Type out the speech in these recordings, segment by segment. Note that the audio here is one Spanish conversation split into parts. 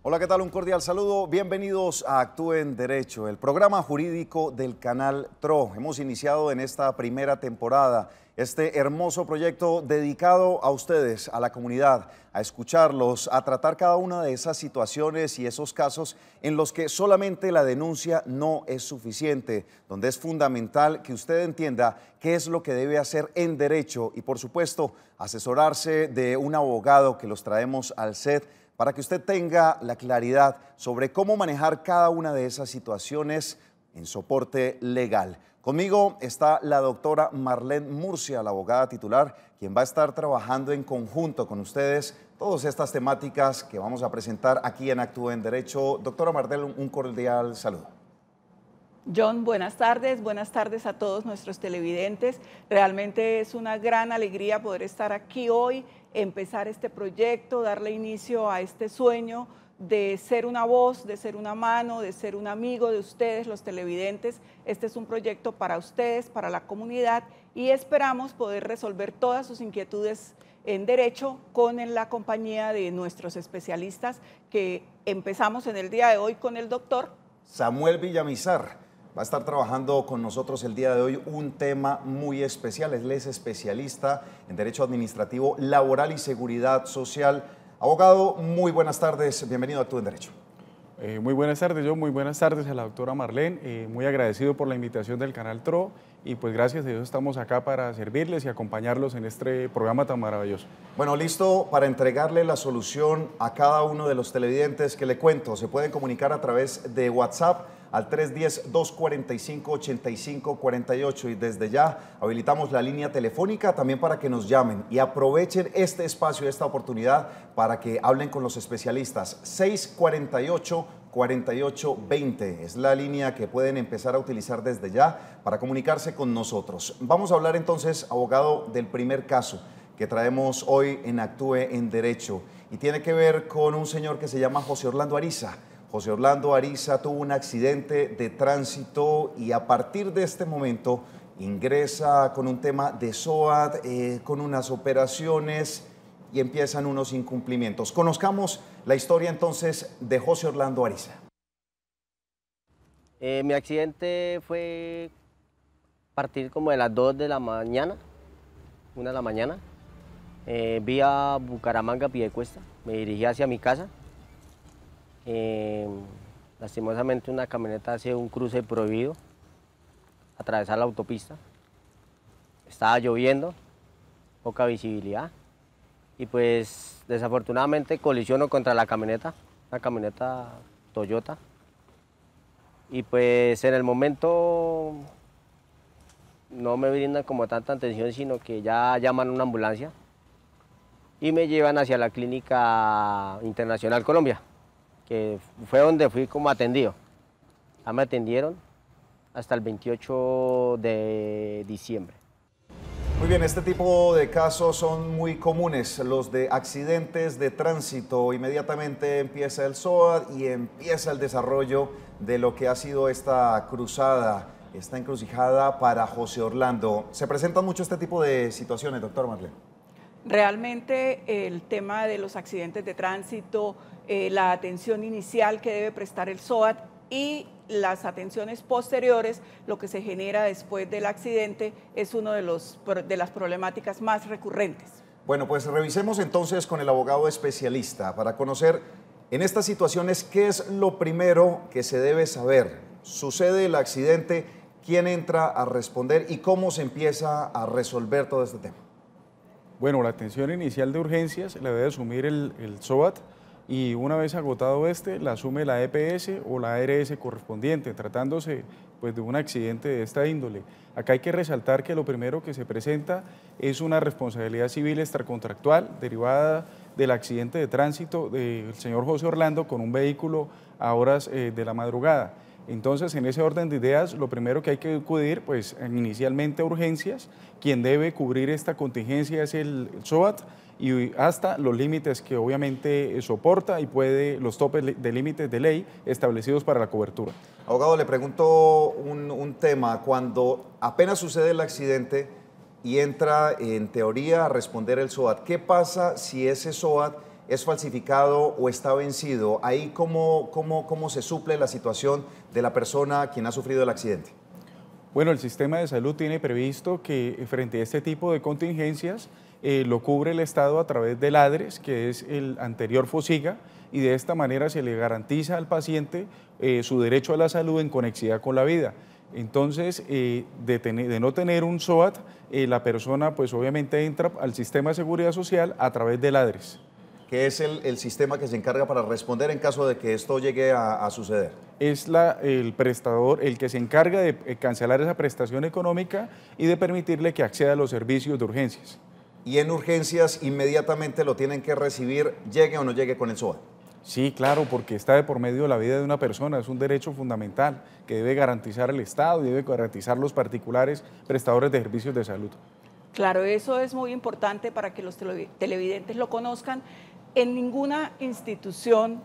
Hola, ¿qué tal? Un cordial saludo. Bienvenidos a Actúe en Derecho, el programa jurídico del canal TRO. Hemos iniciado en esta primera temporada este hermoso proyecto dedicado a ustedes, a la comunidad, a escucharlos, a tratar cada una de esas situaciones y esos casos en los que solamente la denuncia no es suficiente, donde es fundamental que usted entienda qué es lo que debe hacer en derecho y, por supuesto, asesorarse de un abogado que los traemos al set para que usted tenga la claridad sobre cómo manejar cada una de esas situaciones en soporte legal. Conmigo está la doctora Marlene Murcia, la abogada titular, quien va a estar trabajando en conjunto con ustedes todas estas temáticas que vamos a presentar aquí en Actúe en Derecho. Doctora Marlene, un cordial saludo. John, buenas tardes a todos nuestros televidentes. Realmente es una gran alegría poder estar aquí hoy, empezar este proyecto, darle inicio a este sueño de ser una voz, de ser una mano, de ser un amigo de ustedes, los televidentes. Este es un proyecto para ustedes, para la comunidad, y esperamos poder resolver todas sus inquietudes en derecho con la compañía de nuestros especialistas, que empezamos en el día de hoy con el doctor Samuel Villamizar. Va a estar trabajando con nosotros el día de hoy un tema muy especial. Él es especialista en Derecho Administrativo, Laboral y Seguridad Social. Abogado, muy buenas tardes. Bienvenido a Actúe en Derecho. Muy buenas tardes, John. Muy buenas tardes a la doctora Marlene. Muy agradecido por la invitación del canal TRO y pues gracias a Dios estamos acá para servirles y acompañarlos en este programa tan maravilloso. Bueno, listo para entregarle la solución a cada uno de los televidentes que le cuento. Se pueden comunicar a través de WhatsApp al 310-245-8548 y desde ya habilitamos la línea telefónica también para que nos llamen y aprovechen este espacio, esta oportunidad para que hablen con los especialistas. 648-4820 es la línea que pueden empezar a utilizar desde ya para comunicarse con nosotros. Vamos a hablar entonces, abogado, del primer caso que traemos hoy en Actúe en Derecho y tiene que ver con un señor que se llama José Orlando Ariza. José Orlando Ariza tuvo un accidente de tránsito y a partir de este momento ingresa con un tema de SOAT, con unas operaciones y empiezan unos incumplimientos. Conozcamos la historia entonces de José Orlando Ariza. Mi accidente fue a partir como de las 2 de la mañana, 1 de la mañana. Vía Bucaramanga, Piedecuesta, me dirigí hacia mi casa. Lastimosamente una camioneta hace un cruce prohibido, atravesar la autopista. Estaba lloviendo, poca visibilidad y pues desafortunadamente colisiono contra la camioneta, una camioneta Toyota. Y pues en el momento no me brindan como tanta atención, sino que ya llaman una ambulancia y me llevan hacia la Clínica Internacional Colombia, que fue donde fui como atendido. Ya me atendieron hasta el 28 de diciembre. Muy bien, este tipo de casos son muy comunes, los de accidentes de tránsito. Inmediatamente empieza el SOAT y empieza el desarrollo de lo que ha sido esta cruzada, esta encrucijada para José Orlando. ¿Se presentan mucho este tipo de situaciones, doctor Marlene? Realmente el tema de los accidentes de tránsito, la atención inicial que debe prestar el SOAT y las atenciones posteriores, lo que se genera después del accidente, es una de las problemáticas más recurrentes. Bueno, pues revisemos entonces con el abogado especialista para conocer en estas situaciones qué es lo primero que se debe saber. Sucede el accidente, quién entra a responder y cómo se empieza a resolver todo este tema. Bueno, la atención inicial de urgencias la debe asumir el SOAT y una vez agotado la asume la EPS o la ARS correspondiente, tratándose pues, de un accidente de esta índole. Acá hay que resaltar que lo primero que se presenta es una responsabilidad civil extracontractual derivada del accidente de tránsito del señor José Orlando con un vehículo a horas de la madrugada. Entonces, en ese orden de ideas, lo primero que hay que acudir, pues, inicialmente a urgencias. Quien debe cubrir esta contingencia es el SOAT y hasta los límites que obviamente soporta y puede, los topes de límites de ley establecidos para la cobertura. Abogado, le pregunto un tema. Cuando apenas sucede el accidente y entra en teoría a responder el SOAT, ¿qué pasa si ese SOAT es falsificado o está vencido, ¿ahí cómo se suple la situación de la persona quien ha sufrido el accidente? Bueno, el sistema de salud tiene previsto que frente a este tipo de contingencias lo cubre el Estado a través del ADRES, que es el anterior FOSIGA, y de esta manera se le garantiza al paciente su derecho a la salud en conexidad con la vida. Entonces, de no tener un SOAT, la persona pues obviamente entra al sistema de seguridad social a través del ADRES. Que es el sistema que se encarga para responder en caso de que esto llegue a suceder. Es el prestador el que se encarga de cancelar esa prestación económica y de permitirle que acceda a los servicios de urgencias. Y en urgencias inmediatamente lo tienen que recibir, llegue o no llegue con el SOAT. Sí, claro, porque está de por medio de la vida de una persona, es un derecho fundamental que debe garantizar el Estado y debe garantizar los particulares prestadores de servicios de salud. Claro, eso es muy importante para que los televidentes lo conozcan. En ninguna institución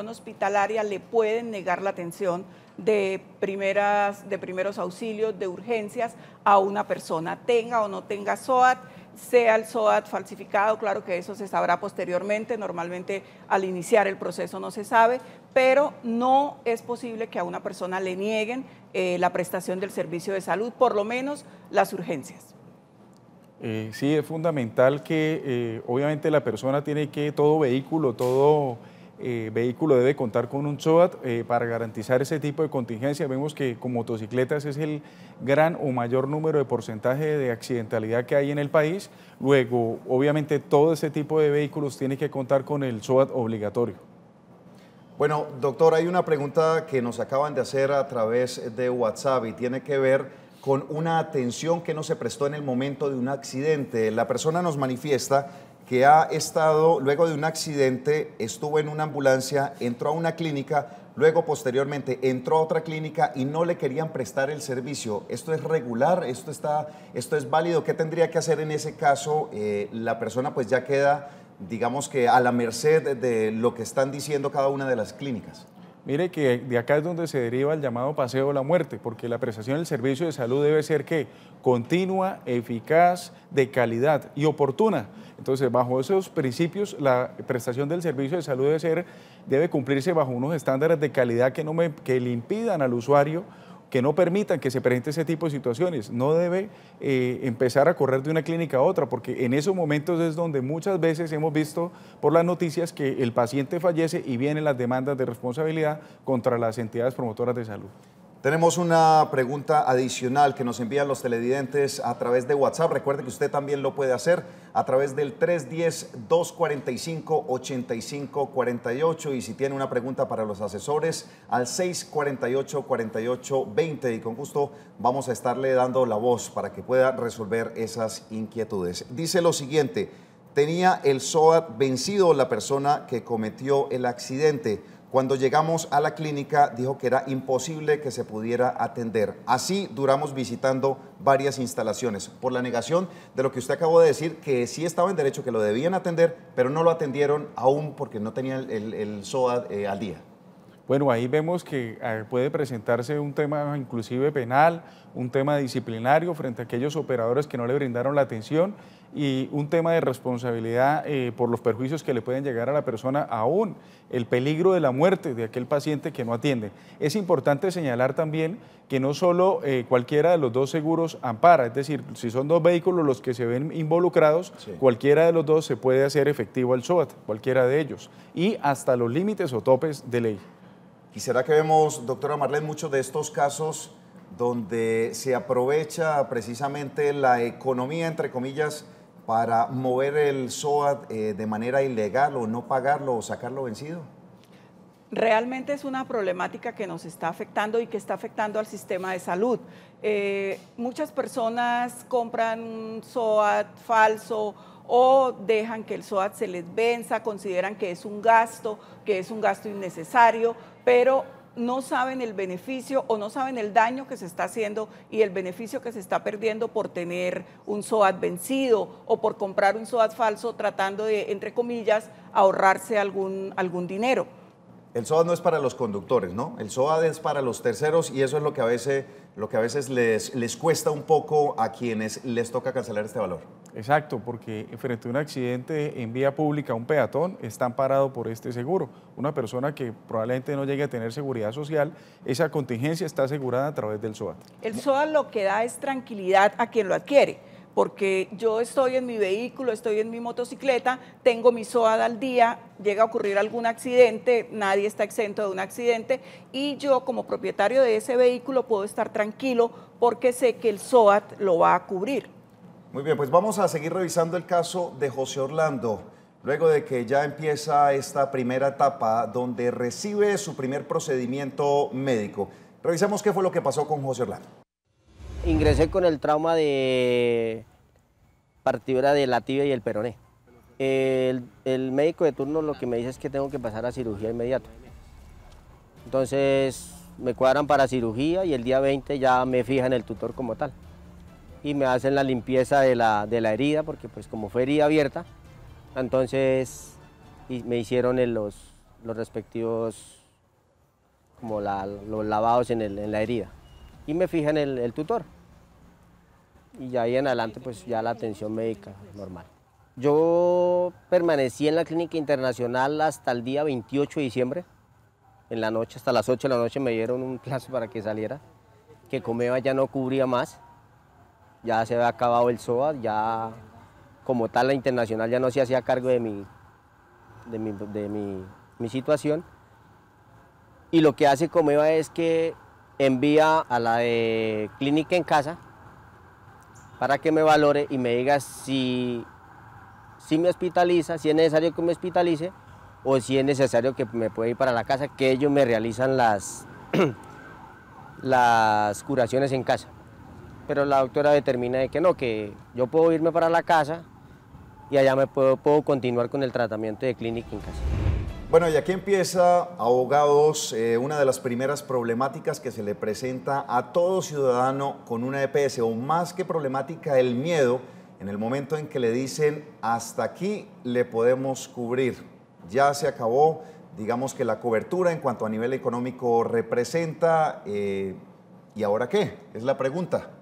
hospitalaria le pueden negar la atención de primeros auxilios, de urgencias a una persona, tenga o no tenga SOAT, sea el SOAT falsificado, claro que eso se sabrá posteriormente, normalmente al iniciar el proceso no se sabe, pero no es posible que a una persona le nieguen la prestación del servicio de salud, por lo menos las urgencias. Sí, es fundamental que obviamente la persona tiene que, todo vehículo debe contar con un SOAT para garantizar ese tipo de contingencia. Vemos que con motocicletas es el gran o mayor número de porcentaje de accidentalidad que hay en el país. Luego, obviamente todo ese tipo de vehículos tiene que contar con el SOAT obligatorio. Bueno, doctor, hay una pregunta que nos acaban de hacer a través de WhatsApp y tiene que ver con una atención que no se prestó en el momento de un accidente. La persona nos manifiesta que ha estado, luego de un accidente, estuvo en una ambulancia, entró a una clínica, luego posteriormente entró a otra clínica y no le querían prestar el servicio. ¿Esto es regular? ¿Esto es válido? ¿Qué tendría que hacer en ese caso? La persona pues ya queda, digamos que a la merced de lo que están diciendo cada una de las clínicas. Mire que de acá es donde se deriva el llamado paseo de la muerte, porque la prestación del servicio de salud debe ser ¿qué? Continua, eficaz, de calidad y oportuna. Entonces, bajo esos principios, la prestación del servicio de salud debe cumplirse bajo unos estándares de calidad que le impidan al usuario, que no permitan que se presente ese tipo de situaciones. No debe empezar a correr de una clínica a otra, porque en esos momentos es donde muchas veces hemos visto por las noticias que el paciente fallece y vienen las demandas de responsabilidad contra las entidades promotoras de salud. Tenemos una pregunta adicional que nos envían los televidentes a través de WhatsApp. Recuerde que usted también lo puede hacer a través del 310-245-8548 y si tiene una pregunta para los asesores al 648-4820 y con gusto vamos a estarle dando la voz para que pueda resolver esas inquietudes. Dice lo siguiente: tenía el SOAT vencido la persona que cometió el accidente. Cuando llegamos a la clínica dijo que era imposible que se pudiera atender. Así duramos visitando varias instalaciones por la negación de lo que usted acabó de decir, que sí estaba en derecho, que lo debían atender, pero no lo atendieron aún porque no tenían el SOAT al día. Bueno, ahí vemos que puede presentarse un tema inclusive penal, un tema disciplinario frente a aquellos operadores que no le brindaron la atención y un tema de responsabilidad por los perjuicios que le pueden llegar a la persona, aún el peligro de la muerte de aquel paciente que no atiende. Es importante señalar también que no solo cualquiera de los dos seguros ampara, es decir, si son dos vehículos los que se ven involucrados, sí, cualquiera de los dos se puede hacer efectivo el SOAT, cualquiera de ellos, y hasta los límites o topes de ley. Quisiera que vemos, doctora Marlene, muchos de estos casos donde se aprovecha precisamente la economía, entre comillas, para mover el SOAT de manera ilegal o no pagarlo o sacarlo vencido. Realmente es una problemática que nos está afectando y que está afectando al sistema de salud. Muchas personas compran un SOAT falso o dejan que el SOAT se les venza, consideran que es un gasto innecesario, pero no saben el beneficio o no saben el daño que se está haciendo y el beneficio que se está perdiendo por tener un SOAT vencido o por comprar un SOAT falso tratando de, entre comillas, ahorrarse algún dinero. El SOAT no es para los conductores, ¿no? El SOAT es para los terceros y eso es lo que a veces les cuesta un poco a quienes les toca cancelar este valor. Exacto, porque frente a un accidente en vía pública, un peatón está amparado por este seguro. Una persona que probablemente no llegue a tener seguridad social, esa contingencia está asegurada a través del SOAT. El SOAT lo que da es tranquilidad a quien lo adquiere, porque yo estoy en mi vehículo, estoy en mi motocicleta, tengo mi SOAT al día, llega a ocurrir algún accidente, nadie está exento de un accidente y yo como propietario de ese vehículo puedo estar tranquilo porque sé que el SOAT lo va a cubrir. Muy bien, pues vamos a seguir revisando el caso de José Orlando, luego de que ya empieza esta primera etapa donde recibe su primer procedimiento médico. Revisemos qué fue lo que pasó con José Orlando. Ingresé con el trauma de partidura de la tibia y el peroné. El médico de turno lo que me dice es que tengo que pasar a cirugía inmediato. Entonces me cuadran para cirugía y el día 20 ya me fijan el tutor como tal. Y me hacen la limpieza de la herida, porque pues como fue herida abierta, entonces me hicieron los respectivos, como los lavados en la herida. Y me fijan el tutor. Y ya ahí en adelante pues ya la atención médica normal. Yo permanecí en la clínica internacional hasta el día 28 de diciembre, en la noche, hasta las 8 de la noche me dieron un plazo para que saliera, que Comeva ya no cubría más. Ya se había acabado el SOAT, ya como tal la internacional ya no se hacía cargo de mi situación. Y lo que hace Comeva es que envía a la de clínica en casa para que me valore y me diga si me hospitaliza, si es necesario que me hospitalice o si es necesario que me pueda ir para la casa, que ellos me realizan las curaciones en casa. Pero la doctora determina de que no, que yo puedo irme para la casa y allá puedo continuar con el tratamiento de clínica en casa. Bueno, y aquí empieza, abogados, una de las primeras problemáticas que se le presenta a todo ciudadano con una EPS, o más que problemática, el miedo en el momento en que le dicen hasta aquí le podemos cubrir. Ya se acabó, digamos que la cobertura en cuanto a nivel económico representa, ¿y ahora qué? Es la pregunta.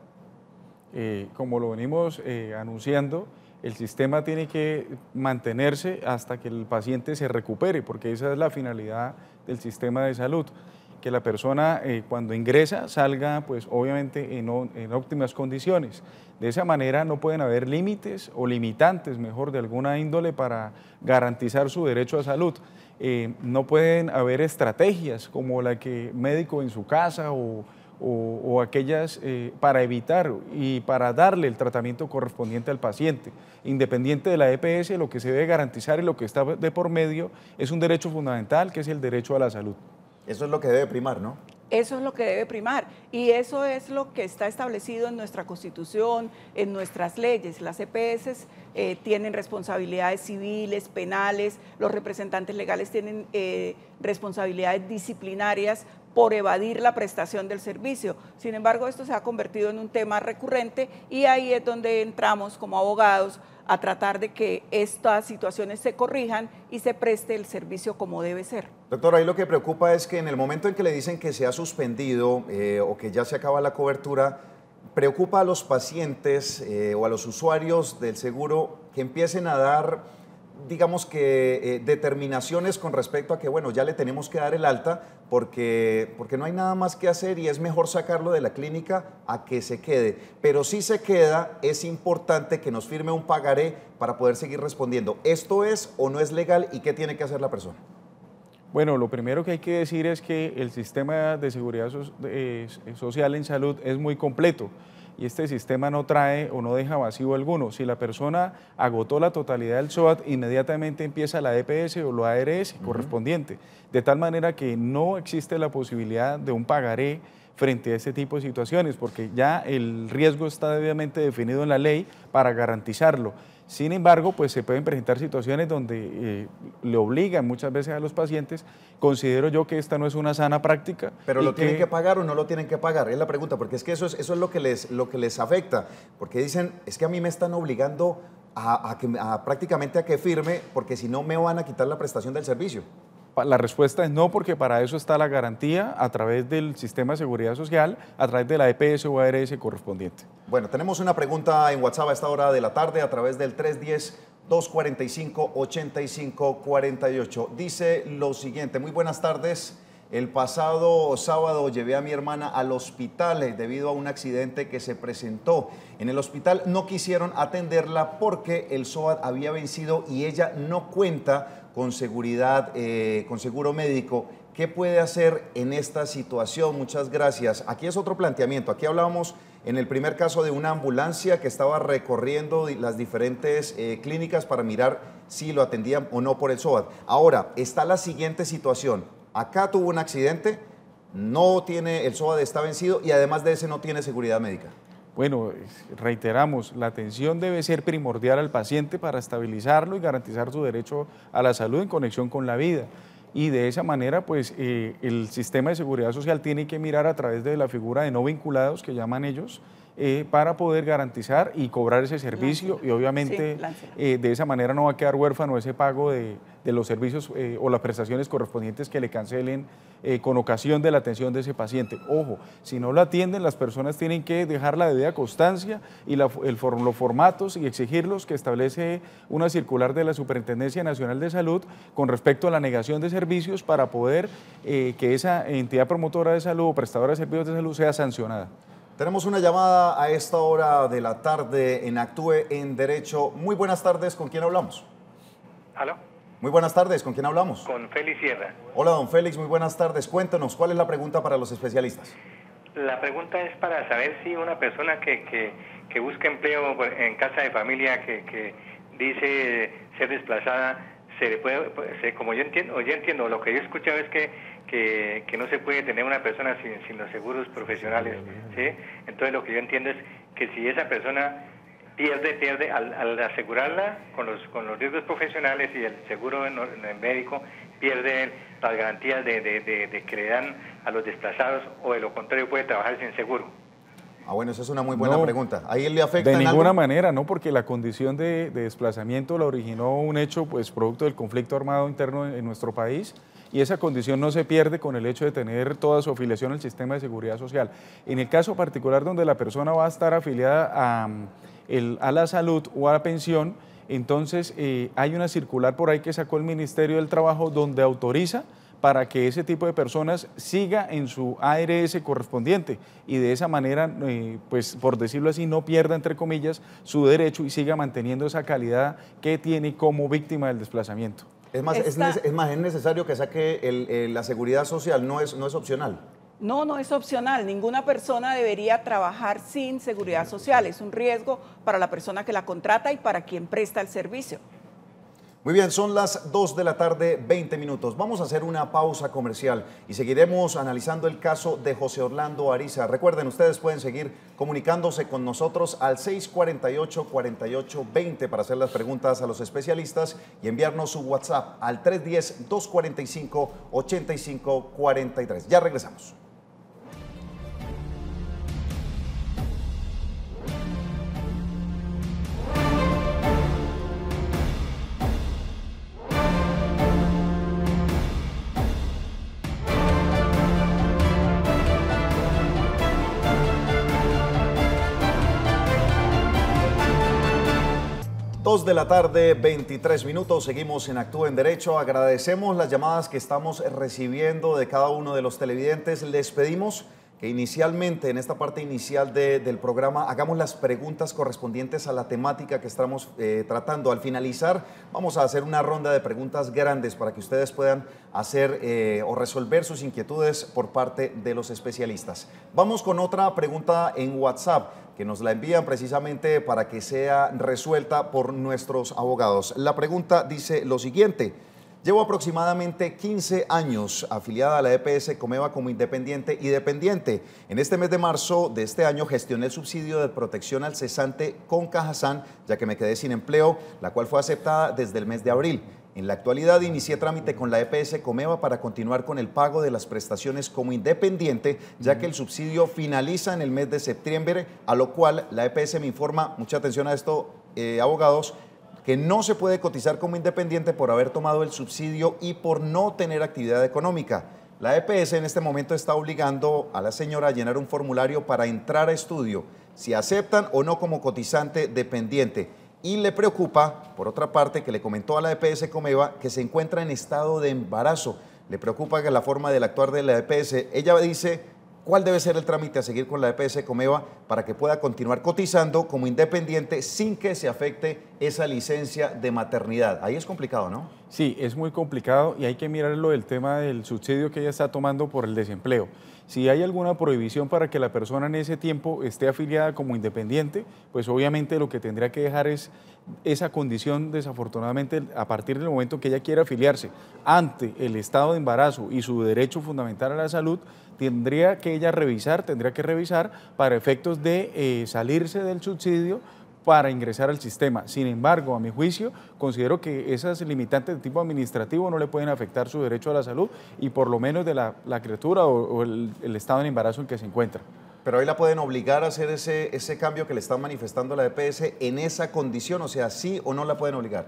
Como lo venimos anunciando, el sistema tiene que mantenerse hasta que el paciente se recupere, porque esa es la finalidad del sistema de salud, que la persona cuando ingresa salga pues obviamente en óptimas condiciones. De esa manera no pueden haber límites o limitantes, mejor, de alguna índole para garantizar su derecho a salud. No pueden haber estrategias como la que médico en su casa o aquellas para evitar y para darle el tratamiento correspondiente al paciente. Independiente de la EPS, lo que se debe garantizar y lo que está de por medio es un derecho fundamental, que es el derecho a la salud. Eso es lo que debe primar, ¿no? Eso es lo que debe primar y eso es lo que está establecido en nuestra Constitución, en nuestras leyes. Las EPS tienen responsabilidades civiles, penales, los representantes legales tienen responsabilidades disciplinarias por evadir la prestación del servicio. Sin embargo, esto se ha convertido en un tema recurrente y ahí es donde entramos como abogados a tratar de que estas situaciones se corrijan y se preste el servicio como debe ser. Doctor, ahí lo que preocupa es que en el momento en que le dicen que se ha suspendido o que ya se acaba la cobertura, preocupa a los pacientes o a los usuarios del seguro que empiecen a dar, digamos que determinaciones con respecto a que, bueno, ya le tenemos que dar el alta porque no hay nada más que hacer y es mejor sacarlo de la clínica a que se quede. Pero si se queda, es importante que nos firme un pagaré para poder seguir respondiendo. ¿Esto es o no es legal y qué tiene que hacer la persona? Bueno, lo primero que hay que decir es que el sistema de seguridad social en salud es muy completo y este sistema no trae o no deja vacío alguno. Si la persona agotó la totalidad del SOAT, inmediatamente empieza la EPS o la ARS correspondiente, de tal manera que no existe la posibilidad de un pagaré frente a este tipo de situaciones, porque ya el riesgo está debidamente definido en la ley para garantizarlo. Sin embargo, pues se pueden presentar situaciones donde le obligan muchas veces a los pacientes. Considero yo que esta no es una sana práctica. ¿Pero lo tienen que pagar o no lo tienen que pagar? Es la pregunta, porque es que eso es lo que les afecta, porque dicen, es que a mí me están obligando prácticamente a que firme, porque si no me van a quitar la prestación del servicio. La respuesta es no, porque para eso está la garantía a través del sistema de seguridad social, a través de la EPS o ARS correspondiente. Bueno, tenemos una pregunta en WhatsApp a esta hora de la tarde a través del 310-245-8548. Dice lo siguiente: muy buenas tardes. El pasado sábado llevé a mi hermana al hospital debido a un accidente que se presentó. En el hospital no quisieron atenderla porque el SOAT había vencido y ella no cuenta con seguridad, con seguro médico. ¿Qué puede hacer en esta situación? Muchas gracias. Aquí es otro planteamiento. Aquí hablábamos en el primer caso de una ambulancia que estaba recorriendo las diferentes clínicas para mirar si lo atendían o no por el SOAT. Ahora, está la siguiente situación. Acá tuvo un accidente, no tiene, el SOAT está vencido y además de ese no tiene seguridad médica. Bueno, reiteramos, la atención debe ser primordial al paciente para estabilizarlo y garantizar su derecho a la salud en conexión con la vida. Y de esa manera, pues, el sistema de seguridad social tiene que mirar a través de la figura de no vinculados, que llaman ellos, para poder garantizar y cobrar ese servicio y obviamente de esa manera no va a quedar huérfano ese pago de los servicios o las prestaciones correspondientes que le cancelen con ocasión de la atención de ese paciente. Ojo, si no lo atienden, las personas tienen que dejar la debida constancia y los formatos y exigirlos que establece una circular de la Superintendencia Nacional de Salud con respecto a la negación de servicios para poder que esa entidad promotora de salud o prestadora de servicios de salud sea sancionada. Tenemos una llamada a esta hora de la tarde en Actúe en Derecho. Muy buenas tardes, ¿con quién hablamos? ¿Aló? Muy buenas tardes, ¿con quién hablamos? Con Félix Sierra. Hola, don Félix, muy buenas tardes. Cuéntenos, ¿cuál es la pregunta para los especialistas? La pregunta es para saber si una persona que busca empleo en casa de familia, que dice ser desplazada, se le puede, como yo entiendo, lo que yo he escuchado es que no se puede tener una persona sin los seguros profesionales, ¿sí? Entonces lo que yo entiendo es que si esa persona pierde al asegurarla con los riesgos profesionales y el seguro médico, pierde las garantías de que le dan a los desplazados, o de lo contrario puede trabajar sin seguro. Ah, bueno, esa es una muy buena pregunta. ¿Ahí le afecta de en ninguna algo? manera, ¿no? Porque la condición de desplazamiento la originó un hecho, pues, producto del conflicto armado interno en nuestro país, y esa condición no se pierde con el hecho de tener toda su afiliación al sistema de seguridad social. En el caso particular donde la persona va a estar afiliada a la salud o a la pensión, entonces hay una circular por ahí que sacó el Ministerio del Trabajo donde autoriza para que ese tipo de personas siga en su ARS correspondiente y de esa manera, pues por decirlo así, no pierda, entre comillas, su derecho y siga manteniendo esa calidad que tiene como víctima del desplazamiento. Es más, es necesario que saque la seguridad social, no es opcional. No, no es opcional. Ninguna persona debería trabajar sin seguridad social. Es un riesgo para la persona que la contrata y para quien presta el servicio. Muy bien, son las 2 de la tarde, 20 minutos. Vamos a hacer una pausa comercial y seguiremos analizando el caso de José Orlando Ariza. Recuerden, ustedes pueden seguir comunicándose con nosotros al 648-4820 para hacer las preguntas a los especialistas y enviarnos su WhatsApp al 310-245-8543. Ya regresamos. De la tarde, 23 minutos, seguimos en Actúe en Derecho. Agradecemos las llamadas que estamos recibiendo de cada uno de los televidentes. Les pedimos que inicialmente, en esta parte inicial del programa, hagamos las preguntas correspondientes a la temática que estamos tratando. Al finalizar, vamos a hacer una ronda de preguntas grandes para que ustedes puedan hacer o resolver sus inquietudes por parte de los especialistas. Vamos con otra pregunta en WhatsApp, que nos la envían precisamente para que sea resuelta por nuestros abogados. La pregunta dice lo siguiente: llevo aproximadamente 15 años afiliada a la EPS Comeva como independiente y dependiente. En este mes de marzo de este año gestioné el subsidio de protección al cesante con Cajazán, ya que me quedé sin empleo, la cual fue aceptada desde el mes de abril. En la actualidad inicié trámite con la EPS Comeva para continuar con el pago de las prestaciones como independiente, ya que el subsidio finaliza en el mes de septiembre, a lo cual la EPS me informa, mucha atención a esto, abogados, que no se puede cotizar como independiente por haber tomado el subsidio y por no tener actividad económica. La EPS en este momento está obligando a la señora a llenar un formulario para entrar a estudio, si aceptan o no como cotizante dependiente. Y le preocupa, por otra parte, que le comentó a la EPS Comeva que se encuentra en estado de embarazo. Le preocupa que la forma del actuar de la EPS. Ella dice cuál debe ser el trámite a seguir con la EPS Comeva para que pueda continuar cotizando como independiente sin que se afecte esa licencia de maternidad. Ahí es complicado, ¿no? Sí, es muy complicado y hay que mirarlo del tema del subsidio que ella está tomando por el desempleo. Si hay alguna prohibición para que la persona en ese tiempo esté afiliada como independiente, pues obviamente lo que tendría que dejar es esa condición, desafortunadamente, a partir del momento que ella quiera afiliarse ante el estado de embarazo y su derecho fundamental a la salud, tendría que revisar para efectos de salirse del subsidio para ingresar al sistema. Sin embargo, a mi juicio, considero que esas limitantes de tipo administrativo no le pueden afectar su derecho a la salud y por lo menos de la criatura o el estado de embarazo en que se encuentra. Pero ahí la pueden obligar a hacer ese cambio que le está manifestando la EPS en esa condición, o sea, ¿sí o no la pueden obligar?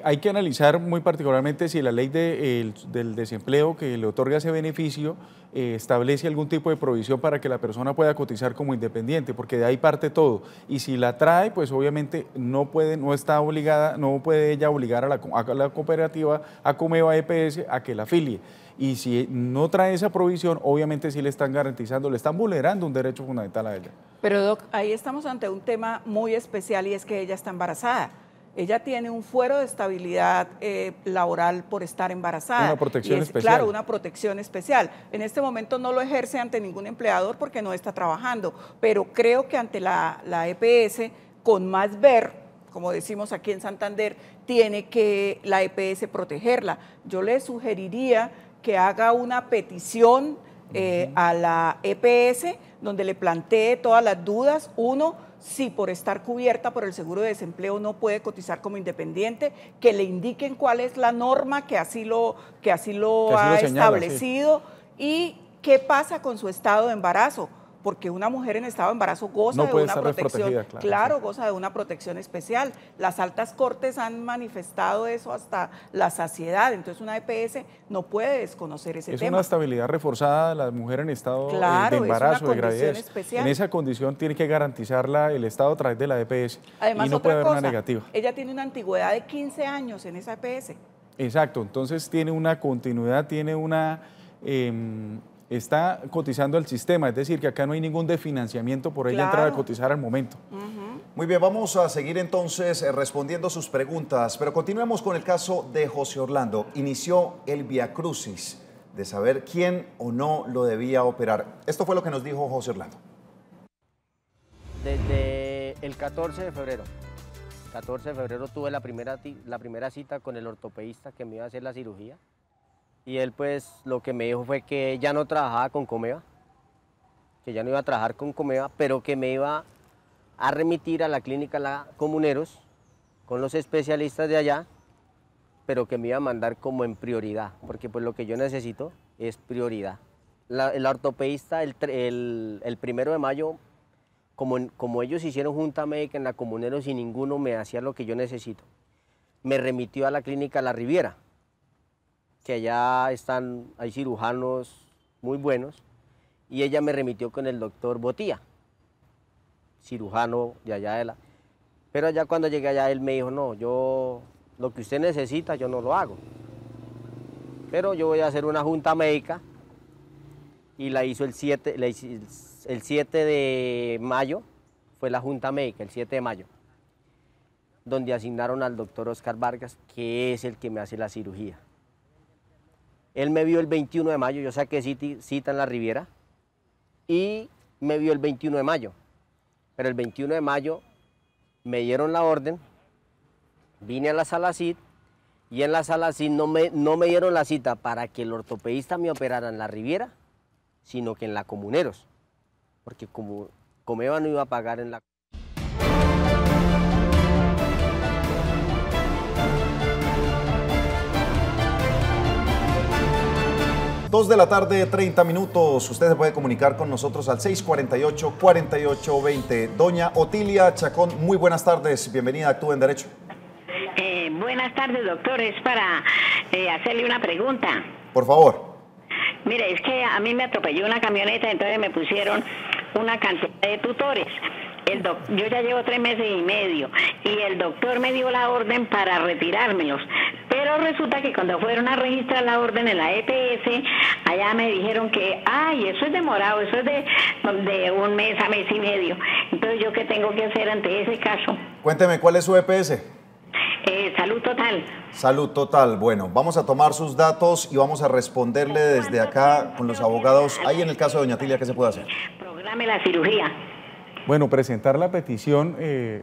Hay que analizar muy particularmente si la ley del desempleo que le otorga ese beneficio establece algún tipo de provisión para que la persona pueda cotizar como independiente, porque de ahí parte todo. Y si la trae, pues obviamente no puede ella obligar a la cooperativa, a Comeva EPS, a que la afilie. Y si no trae esa provisión, obviamente sí le están garantizando, le están vulnerando un derecho fundamental a ella. Pero Doc, ahí estamos ante un tema muy especial y es que ella está embarazada. Ella tiene un fuero de estabilidad laboral por estar embarazada. Una protección especial. Claro, una protección especial. En este momento no lo ejerce ante ningún empleador porque no está trabajando, pero creo que ante la EPS, con más ver, como decimos aquí en Santander, tiene que la EPS protegerla. Yo le sugeriría que haga una petición a la EPS donde le plantee todas las dudas. Uno, si por estar cubierta por el seguro de desempleo no puede cotizar como independiente, que le indiquen cuál es la norma que así lo ha establecido, sí. Y qué pasa con su estado de embarazo, porque una mujer en estado de embarazo goza de una protección, claro, goza de una protección especial. Las altas cortes han manifestado eso hasta la saciedad, entonces una EPS no puede desconocer ese tema. Es una estabilidad reforzada de la mujer en estado de embarazo, de gravidez. Especial. En esa condición tiene que garantizarla el Estado a través de la EPS. Además, y no puede haber una negativa. Ella tiene una antigüedad de 15 años en esa EPS. Exacto, entonces tiene una continuidad, tiene una... está cotizando el sistema, es decir, que acá no hay ningún desfinanciamiento por ella entrar a cotizar al momento. Muy bien, vamos a seguir entonces respondiendo sus preguntas, pero continuemos con el caso de José Orlando. Inició el viacrucis de saber quién o no lo debía operar. Esto fue lo que nos dijo José Orlando. Desde el 14 de febrero. 14 de febrero tuve la primera cita con el ortopedista que me iba a hacer la cirugía. Y él pues lo que me dijo fue que ya no trabajaba con Comeva, que ya no iba a trabajar con Comeva, pero que me iba a remitir a la clínica La Comuneros con los especialistas de allá, pero que me iba a mandar como en prioridad, porque pues lo que yo necesito es prioridad. El ortopedista el 1 de mayo, como ellos hicieron junta médica en La Comuneros y ninguno me hacía lo que yo necesito, me remitió a la clínica La Riviera, que allá hay cirujanos muy buenos, y ella me remitió con el doctor Botía, cirujano de allá Pero allá cuando llegué allá, él me dijo, no, lo que usted necesita, yo no lo hago. Pero yo voy a hacer una junta médica, y la hizo el 7 de mayo, fue la junta médica, el 7 de mayo, donde asignaron al doctor Oscar Vargas, que es el que me hace la cirugía. Él me vio el 21 de mayo, yo saqué cita en La Riviera y me vio el 21 de mayo. Pero el 21 de mayo me dieron la orden, vine a la sala CID y en la sala CID no me dieron la cita para que el ortopedista me operara en La Riviera, sino que en La Comuneros, porque como Comeva no iba a pagar en la... 2 de la tarde, 30 minutos. Usted se puede comunicar con nosotros al 648-4820. Doña Otilia Chacón, muy buenas tardes. Bienvenida a Actúe en Derecho. Buenas tardes, doctor. Es para hacerle una pregunta. Por favor. Mire, es que a mí me atropelló una camioneta, entonces me pusieron una cantidad de tutores. Yo ya llevo 3 meses y medio y el doctor me dio la orden para retirármelos. Pero resulta que cuando fueron a registrar la orden en la EPS, allá me dijeron que, ay, eso es demorado, eso es de 1 mes a mes y medio. Entonces, ¿yo qué tengo que hacer ante ese caso? Cuénteme, ¿cuál es su EPS? Salud Total. Salud Total. Bueno, vamos a tomar sus datos y vamos a responderle desde acá con los abogados. Ahí en el caso de doña Tilia, ¿qué se puede hacer? Programe la cirugía. Bueno, presentar la petición,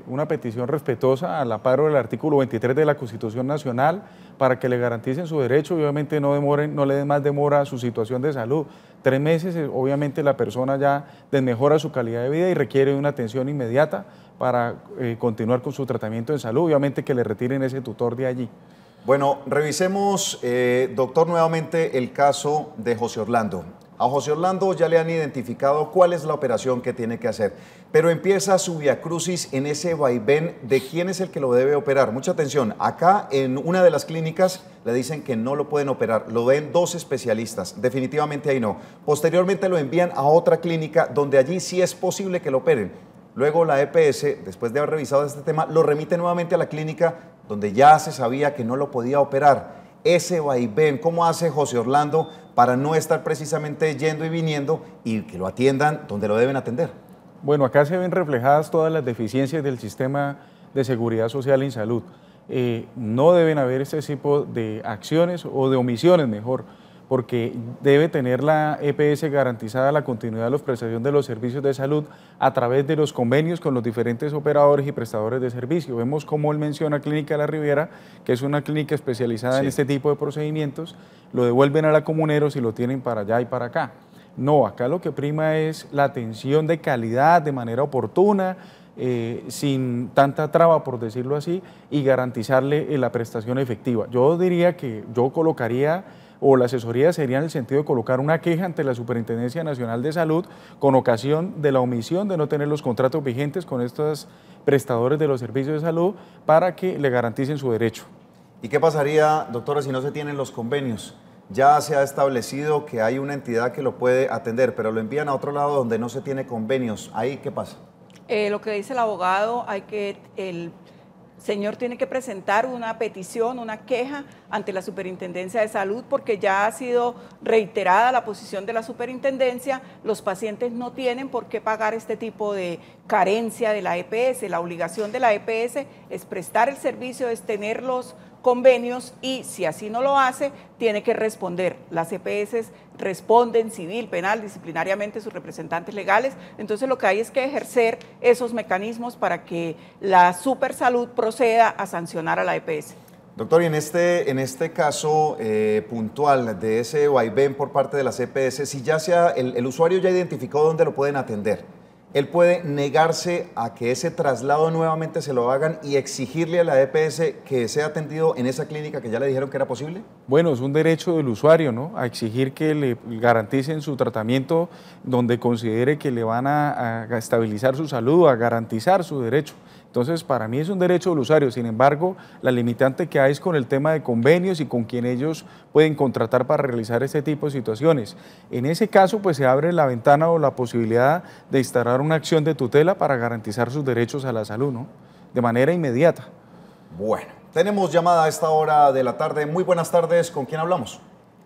una petición respetuosa al amparo del artículo 23 de la Constitución Nacional para que le garanticen su derecho y obviamente no le den más demora a su situación de salud. 3 meses, obviamente la persona ya desmejora su calidad de vida y requiere de una atención inmediata para continuar con su tratamiento de salud, obviamente que le retiren ese tutor de allí. Bueno, revisemos, doctor, nuevamente el caso de José Orlando. A José Orlando ya le han identificado cuál es la operación que tiene que hacer, pero empieza su viacrucis en ese vaivén de quién es el que lo debe operar. Mucha atención, acá en una de las clínicas le dicen que no lo pueden operar, lo ven 2 especialistas, definitivamente ahí no. Posteriormente lo envían a otra clínica donde allí sí es posible que lo operen. Luego la EPS, después de haber revisado este tema, lo remite nuevamente a la clínica donde ya se sabía que no lo podía operar. Ese vaivén, ¿cómo hace José Orlando para no estar precisamente yendo y viniendo y que lo atiendan donde lo deben atender? Bueno, acá se ven reflejadas todas las deficiencias del sistema de seguridad social y salud. No deben haber este tipo de acciones o de omisiones, mejor, porque debe tener la EPS garantizada la continuidad de la prestación de los servicios de salud a través de los convenios con los diferentes operadores y prestadores de servicio. Vemos cómo él menciona Clínica La Riviera, que es una clínica especializada en este tipo de procedimientos, lo devuelven a la Comuneros y lo tienen para allá y para acá. No, acá lo que prima es la atención de calidad, de manera oportuna, sin tanta traba, por decirlo así, y garantizarle la prestación efectiva. Yo diría que yo colocaría, o la asesoría sería en el sentido de colocar una queja ante la Superintendencia Nacional de Salud con ocasión de la omisión de no tener los contratos vigentes con estos prestadores de los servicios de salud para que le garanticen su derecho. ¿Y qué pasaría, doctora, si no se tienen los convenios? Ya se ha establecido que hay una entidad que lo puede atender, pero lo envían a otro lado donde no se tiene convenios. ¿Ahí qué pasa? Lo que dice el abogado, el señor tiene que presentar una petición, una queja ante la Superintendencia de Salud porque ya ha sido reiterada la posición de la Superintendencia, los pacientes no tienen por qué pagar este tipo de carencia de la EPS, la obligación de la EPS es prestar el servicio, es tener los convenios y si así no lo hace, tiene que responder. Las EPS responden civil, penal, disciplinariamente sus representantes legales, entonces lo que hay es que ejercer esos mecanismos para que la Supersalud proceda a sancionar a la EPS. Doctor, y en este caso puntual de ese vaivén por parte de las EPS, si ya sea el usuario ya identificó dónde lo pueden atender, él puede negarse a que ese traslado nuevamente se lo hagan y exigirle a la EPS que sea atendido en esa clínica que ya le dijeron que era posible. Bueno, es un derecho del usuario, ¿no? A exigir que le garanticen su tratamiento donde considere que le van a estabilizar su salud, a garantizar su derecho. Entonces, para mí es un derecho del usuario, sin embargo, la limitante que hay es con el tema de convenios y con quien ellos pueden contratar para realizar este tipo de situaciones. En ese caso, pues se abre la ventana o la posibilidad de instaurar una acción de tutela para garantizar sus derechos a la salud, ¿no? De manera inmediata. Bueno, tenemos llamada a esta hora de la tarde. Muy buenas tardes, ¿con quién hablamos?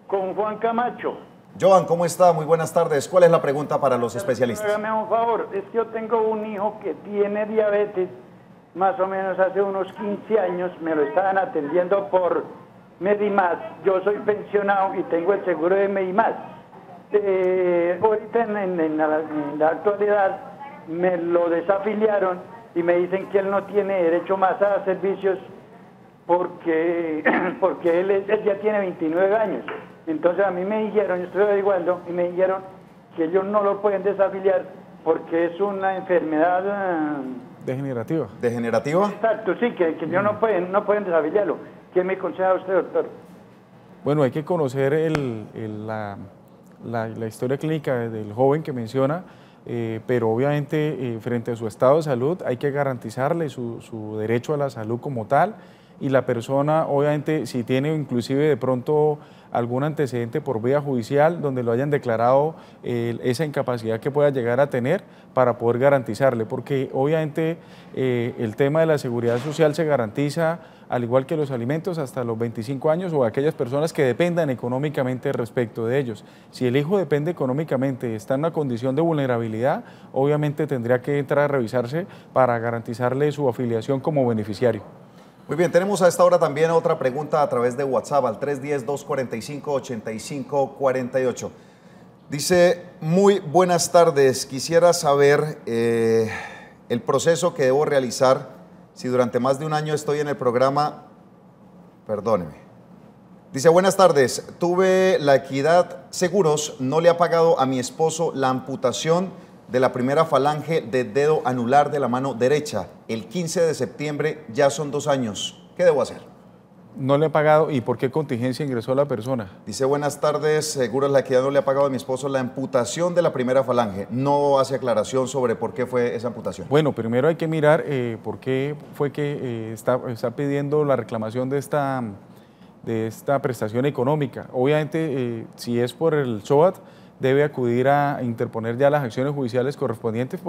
Con Juan Camacho. Joan, ¿cómo está? Muy buenas tardes. ¿Cuál es la pregunta para los especialistas? Hágame un favor, es que yo tengo un hijo que tiene diabetes. Más o menos hace unos 15 años me lo estaban atendiendo por Medimás. Yo soy pensionado y tengo el seguro de Medimás. Ahorita en la actualidad me lo desafiliaron y me dicen que él no tiene derecho más a servicios porque él ya tiene 29 años. Entonces a mí me dijeron, yo estoy averiguando, y me dijeron que ellos no lo pueden desafiliar porque es una enfermedad... Degenerativa. ¿Degenerativa? Exacto, sí, que ellos no pueden desafiliarlo. ¿Qué me aconseja usted, doctor? Bueno, hay que conocer la historia clínica del joven que menciona, pero obviamente frente a su estado de salud hay que garantizarle su derecho a la salud como tal, y la persona obviamente si tiene inclusive de pronto algún antecedente por vía judicial donde lo hayan declarado esa incapacidad que pueda llegar a tener, para poder garantizarle, porque obviamente el tema de la seguridad social se garantiza al igual que los alimentos hasta los 25 años o aquellas personas que dependan económicamente respecto de ellos. Si el hijo depende económicamente, está en una condición de vulnerabilidad, obviamente tendría que entrar a revisarse para garantizarle su afiliación como beneficiario. Muy bien, tenemos a esta hora también otra pregunta a través de WhatsApp al 310-245-8548. Dice, muy buenas tardes, quisiera saber el proceso que debo realizar si durante más de un año estoy en el programa, perdóneme. Dice, buenas tardes, tuve la Equidad Seguros, no le ha pagado a mi esposo la amputación de la primera falange del dedo anular de la mano derecha. El 15 de septiembre ya son 2 años. ¿Qué debo hacer? No le ha pagado, ¿y por qué contingencia ingresó la persona? Dice, buenas tardes, Seguros La Equidad no le ha pagado a mi esposo la amputación de la primera falange. No hace aclaración sobre por qué fue esa amputación. Bueno, primero hay que mirar por qué fue que está pidiendo la reclamación de esta prestación económica. Obviamente, si es por el SOAT, debe acudir a interponer ya las acciones judiciales correspondientes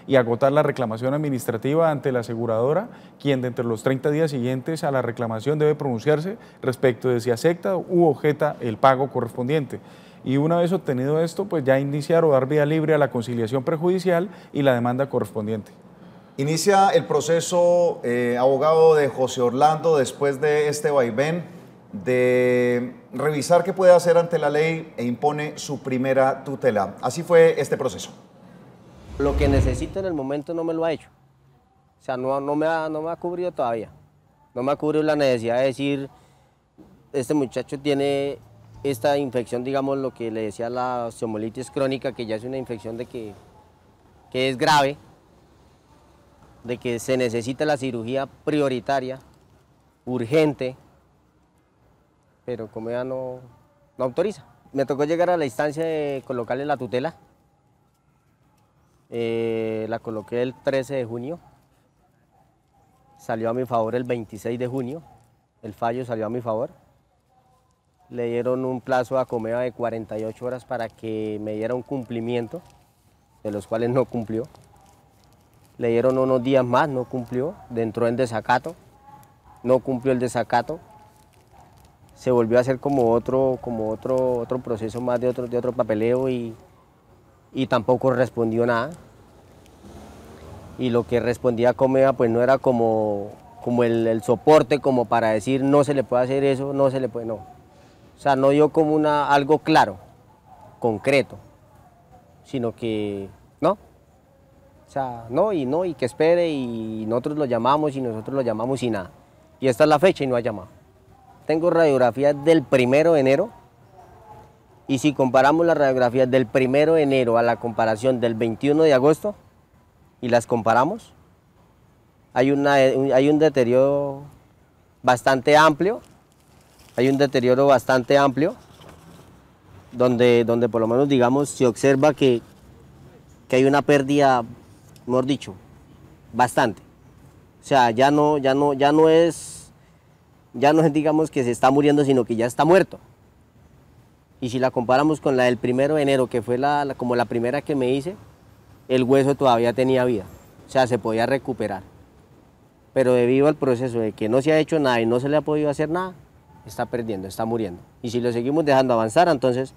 y agotar la reclamación administrativa ante la aseguradora, quien dentro de los 30 días siguientes a la reclamación debe pronunciarse respecto de si acepta u objeta el pago correspondiente. Y una vez obtenido esto, pues ya iniciar o dar vía libre a la conciliación prejudicial y la demanda correspondiente. Inicia el proceso, abogado, de José Orlando, después de este vaivén de revisar qué puede hacer ante la ley e impone su primera tutela. Así fue este proceso. Lo que necesito en el momento no me lo ha hecho. O sea, no me ha cubrido todavía. No me ha cubrido la necesidad de decir, este muchacho tiene esta infección, digamos, lo que le decía la osteomolitis crónica, que ya es una infección de que es grave, de que se necesita la cirugía prioritaria, urgente, pero como ella no autoriza. Me tocó llegar a la instancia de colocarle la tutela. La coloqué el 13 de junio. Salió a mi favor el 26 de junio. El fallo salió a mi favor. Le dieron un plazo a Comeva de 48 horas para que me diera un cumplimiento, de los cuales no cumplió. Le dieron unos días más, no cumplió. Entró en desacato, no cumplió el desacato. Se volvió a hacer como otro proceso más de otro papeleo y tampoco respondió nada. Y lo que respondía Comeva pues no era como el soporte como para decir no se le puede hacer eso, no se le puede, no. O sea, no dio como algo claro, concreto, sino que no. O sea, no, y que espere, y nosotros lo llamamos y nada. Y esta es la fecha y no ha llamado. Tengo radiografías del 1 de enero y si comparamos las radiografías del 1 de enero a la comparación del 21 de agosto y las comparamos, hay un deterioro bastante amplio, donde por lo menos digamos se observa que hay una pérdida, mejor dicho, bastante. O sea, ya no es digamos que se está muriendo, sino que ya está muerto. Y si la comparamos con la del 1 de enero, que fue como la primera que me hice, el hueso todavía tenía vida, o sea, se podía recuperar. Pero debido al proceso de que no se ha hecho nada y no se le ha podido hacer nada, está perdiendo, está muriendo. Y si lo seguimos dejando avanzar, entonces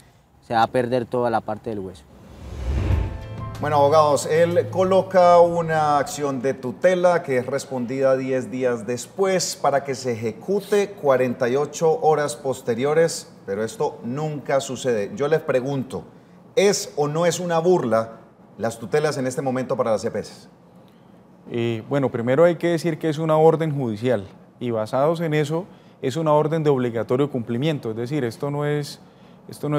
se va a perder toda la parte del hueso. Bueno, abogados, él coloca una acción de tutela que es respondida 10 días después para que se ejecute 48 horas posteriores, pero esto nunca sucede. Yo les pregunto, ¿es o no es una burla las tutelas en este momento para las EPS? Bueno, primero hay que decir que es una orden judicial y basados en eso es una orden de obligatorio cumplimiento, es decir, esto no es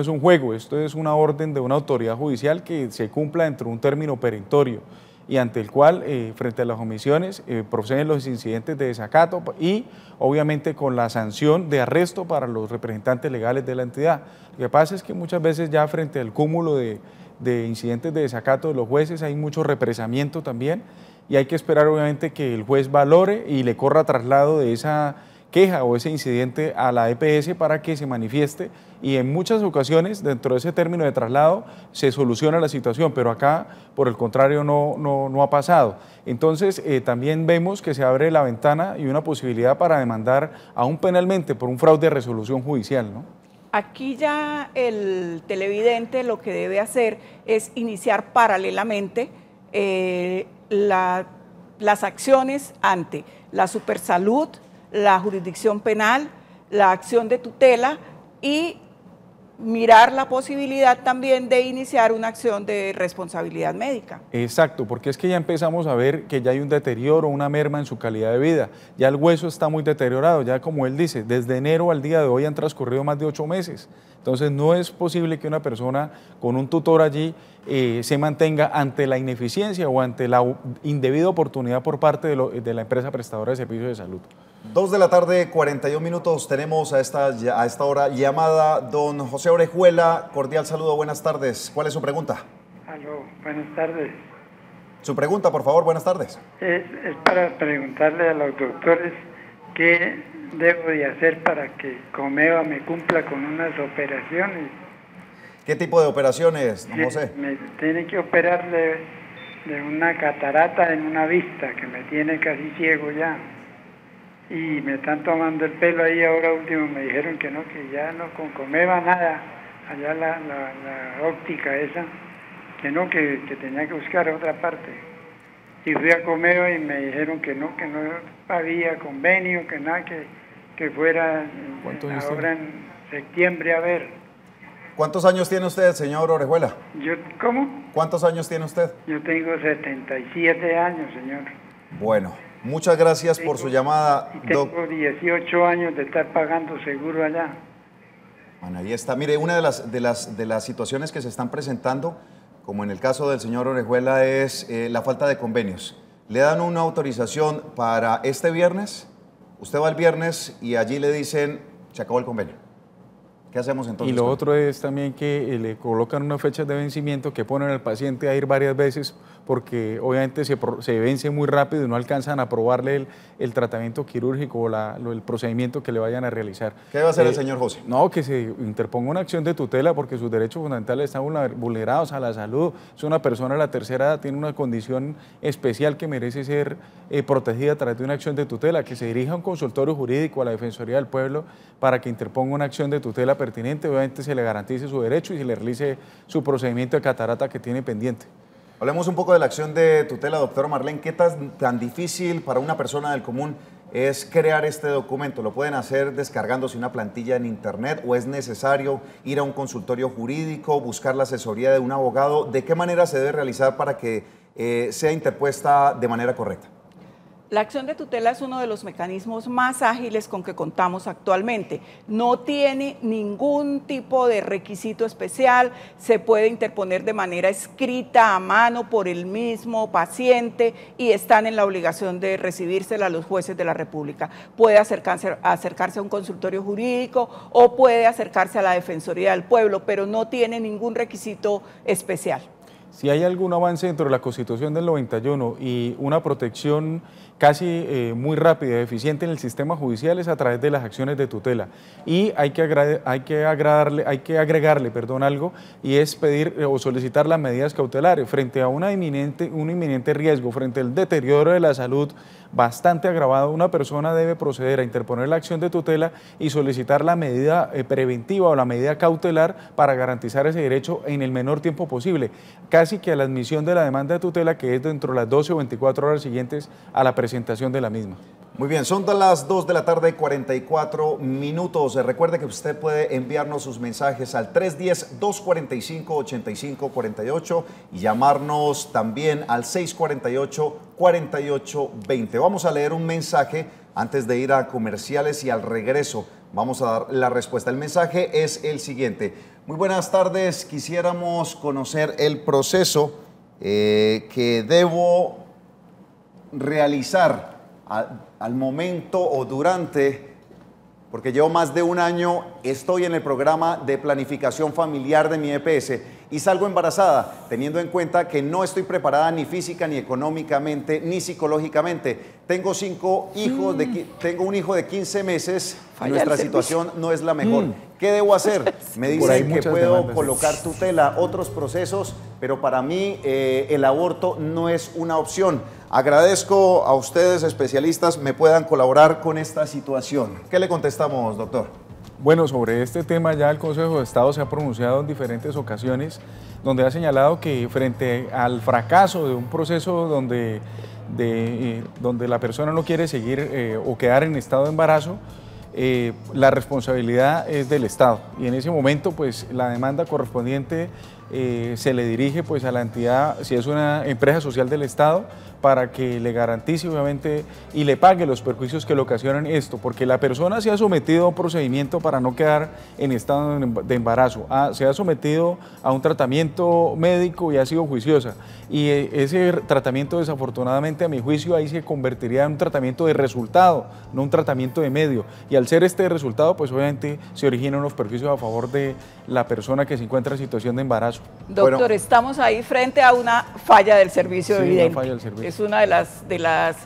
un juego, esto es una orden de una autoridad judicial que se cumpla dentro de un término perentorio. y ante el cual, frente a las omisiones, proceden los incidentes de desacato y obviamente con la sanción de arresto para los representantes legales de la entidad. Lo que pasa es que muchas veces ya frente al cúmulo de incidentes de desacato de los jueces hay mucho represamiento también y hay que esperar obviamente que el juez valore y le corra traslado de esa queja o ese incidente a la EPS para que se manifieste y en muchas ocasiones dentro de ese término de traslado se soluciona la situación, pero acá por el contrario no ha pasado. Entonces también vemos que se abre la ventana y una posibilidad para demandar aún penalmente por un fraude de resolución judicial, ¿no? Aquí ya el televidente lo que debe hacer es iniciar paralelamente las acciones ante la Supersalud, la jurisdicción penal, la acción de tutela y mirar la posibilidad también de iniciar una acción de responsabilidad médica. Exacto, porque es que ya empezamos a ver que ya hay un deterioro, una merma en su calidad de vida, ya el hueso está muy deteriorado, ya como él dice, desde enero al día de hoy han transcurrido más de 8 meses, entonces no es posible que una persona con un tutor allí se mantenga ante la ineficiencia o ante la indebida oportunidad por parte de la empresa prestadora de servicios de salud. 2 de la tarde, 41 minutos, tenemos a esta hora llamada don José Orejuela, cordial saludo, buenas tardes, ¿cuál es su pregunta? Aló, buenas tardes. Su pregunta, por favor, buenas tardes. Es para preguntarle a los doctores qué debo de hacer para que Comeva me cumpla con unas operaciones. ¿Qué tipo de operaciones, don José? Me tiene que operar de una catarata en una vista, que me tiene casi ciego ya. Y me están tomando el pelo ahí, ahora último me dijeron que no, que ya no con Comeva nada, allá la óptica esa, que no, que tenía que buscar otra parte. Y fui a Comeva y me dijeron que no había convenio, que nada, que fuera ahora en septiembre a ver. ¿Cuántos años tiene usted, señor Orejuela? ¿Cómo? ¿Cuántos años tiene usted? Yo tengo 77 años, señor. Bueno, muchas gracias por su llamada. Y tengo 18 años de estar pagando seguro allá. Bueno, ahí está. Mire, una de las situaciones que se están presentando, como en el caso del señor Orejuela, es la falta de convenios. Le dan una autorización para este viernes, usted va el viernes y allí le dicen, se acabó el convenio. ¿Qué hacemos entonces? Y lo otro es también que le colocan unas fechas de vencimiento que ponen al paciente a ir varias veces porque obviamente se vence muy rápido y no alcanzan a aprobarle el tratamiento quirúrgico o el procedimiento que le vayan a realizar. ¿Qué va a hacer el señor José? No, que se interponga una acción de tutela porque sus derechos fundamentales están vulnerados a la salud. Es una persona de la tercera edad, tiene una condición especial que merece ser protegida a través de una acción de tutela, que se dirija a un consultorio jurídico, a la Defensoría del Pueblo, para que interponga una acción de tutela pertinente, obviamente se le garantice su derecho y se le realice su procedimiento de catarata que tiene pendiente. Hablemos un poco de la acción de tutela, doctora Marlene. ¿Qué tan difícil para una persona del común es crear este documento? ¿Lo pueden hacer descargándose una plantilla en internet o es necesario ir a un consultorio jurídico, buscar la asesoría de un abogado? ¿De qué manera se debe realizar para que sea interpuesta de manera correcta? La acción de tutela es uno de los mecanismos más ágiles con que contamos actualmente. No tiene ningún tipo de requisito especial, se puede interponer de manera escrita a mano por el mismo paciente y están en la obligación de recibírsela a los jueces de la República. Puede acercarse a un consultorio jurídico o puede acercarse a la Defensoría del Pueblo, pero no tiene ningún requisito especial. Si hay algún avance dentro de la Constitución del 91 y una protección casi muy rápida y eficiente en el sistema judicial es a través de las acciones de tutela. Y hay que agregarle algo, y es pedir o solicitar las medidas cautelares frente a un inminente riesgo, frente al deterioro de la salud bastante agravado. Una persona debe proceder a interponer la acción de tutela y solicitar la medida preventiva o la medida cautelar para garantizar ese derecho en el menor tiempo posible, casi que a la admisión de la demanda de tutela, que es dentro de las 12 o 24 horas siguientes a la presentación de la misma. Muy bien, son las 2 de la tarde, 44 minutos. Recuerde que usted puede enviarnos sus mensajes al 310-245-8548 y llamarnos también al 648-4820. Vamos a leer un mensaje antes de ir a comerciales y al regreso vamos a dar la respuesta. El mensaje es el siguiente. Muy buenas tardes, quisiéramos conocer el proceso que debo realizar al momento o durante, porque llevo más de un año, estoy en el programa de planificación familiar de mi EPS y salgo embarazada, teniendo en cuenta que no estoy preparada ni física, ni económicamente, ni psicológicamente. Tengo 5 hijos, tengo un hijo de 15 meses, y nuestra situación no es la mejor. ¿Qué debo hacer? Me dicen que puedo colocar tutela, otros procesos, pero para mí el aborto no es una opción. Agradezco a ustedes, especialistas, me puedan colaborar con esta situación. ¿Qué le contestamos, doctor? Bueno, sobre este tema ya el Consejo de Estado se ha pronunciado en diferentes ocasiones, donde ha señalado que frente al fracaso de un proceso donde la persona no quiere seguir o quedar en estado de embarazo, la responsabilidad es del Estado, y en ese momento pues la demanda correspondiente se le dirige pues a la entidad, si es una empresa social del Estado, para que le garantice obviamente y le pague los perjuicios que le ocasionan esto, porque la persona se ha sometido a un procedimiento para no quedar en estado de embarazo, se ha sometido a un tratamiento médico y ha sido juiciosa, y ese tratamiento desafortunadamente a mi juicio ahí se convertiría en un tratamiento de resultado, no un tratamiento de medio, y al ser este resultado pues obviamente se originan unos perjuicios a favor de la persona que se encuentra en situación de embarazo. Doctor, estamos ahí frente a una falla del servicio, sí, evidente. Una falla del servicio. Es una de las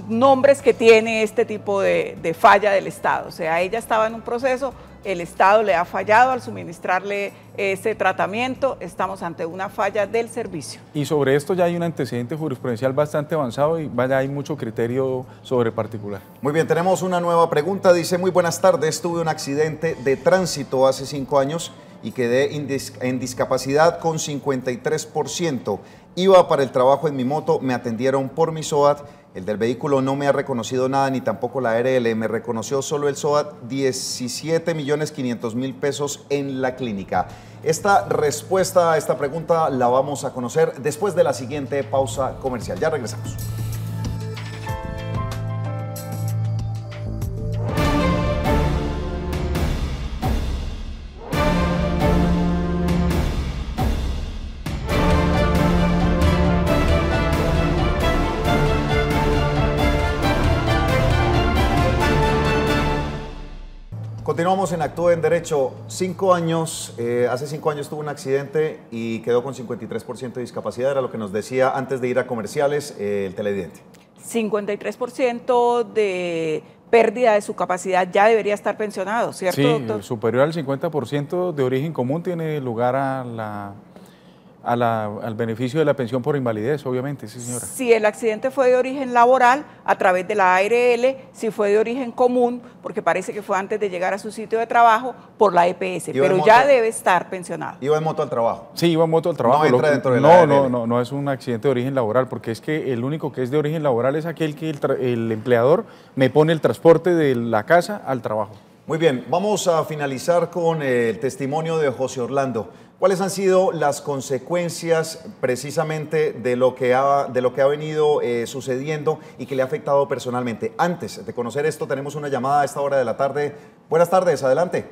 nombres que tiene este tipo de falla del Estado. O sea, ella estaba en un proceso, el Estado le ha fallado al suministrarle ese tratamiento, estamos ante una falla del servicio. Y sobre esto ya hay un antecedente jurisprudencial bastante avanzado y vaya, hay mucho criterio sobre particular. Muy bien, tenemos una nueva pregunta, dice: muy buenas tardes, tuve un accidente de tránsito hace 5 años y quedé en discapacidad con 53%. Iba para el trabajo en mi moto, me atendieron por mi SOAT, el del vehículo no me ha reconocido nada, ni tampoco la ARL, me reconoció solo el SOAT, 17.500.000 pesos en la clínica. Esta respuesta a esta pregunta la vamos a conocer después de la siguiente pausa comercial. Ya regresamos. Continuamos en Actúe en Derecho. 5 años, hace 5 años tuvo un accidente y quedó con 53% de discapacidad, era lo que nos decía antes de ir a comerciales el televidente. 53% de pérdida de su capacidad, ya debería estar pensionado, ¿cierto, sí, doctor? Superior al 50% de origen común tiene lugar al beneficio de la pensión por invalidez, obviamente, sí, señora. Si el accidente fue de origen laboral, a través de la ARL, si fue de origen común, porque parece que fue antes de llegar a su sitio de trabajo, por la EPS, pero ya debe estar pensionado. ¿Iba en moto al trabajo? Sí, iba en moto al trabajo. No entra dentro de la ARL. No es un accidente de origen laboral, porque es que el único que es de origen laboral es aquel que el empleador me pone el transporte de la casa al trabajo. Muy bien, vamos a finalizar con el testimonio de José Orlando. ¿Cuáles han sido las consecuencias precisamente de lo que ha venido sucediendo y que le ha afectado personalmente? Antes de conocer esto, tenemos una llamada a esta hora de la tarde. Buenas tardes, adelante.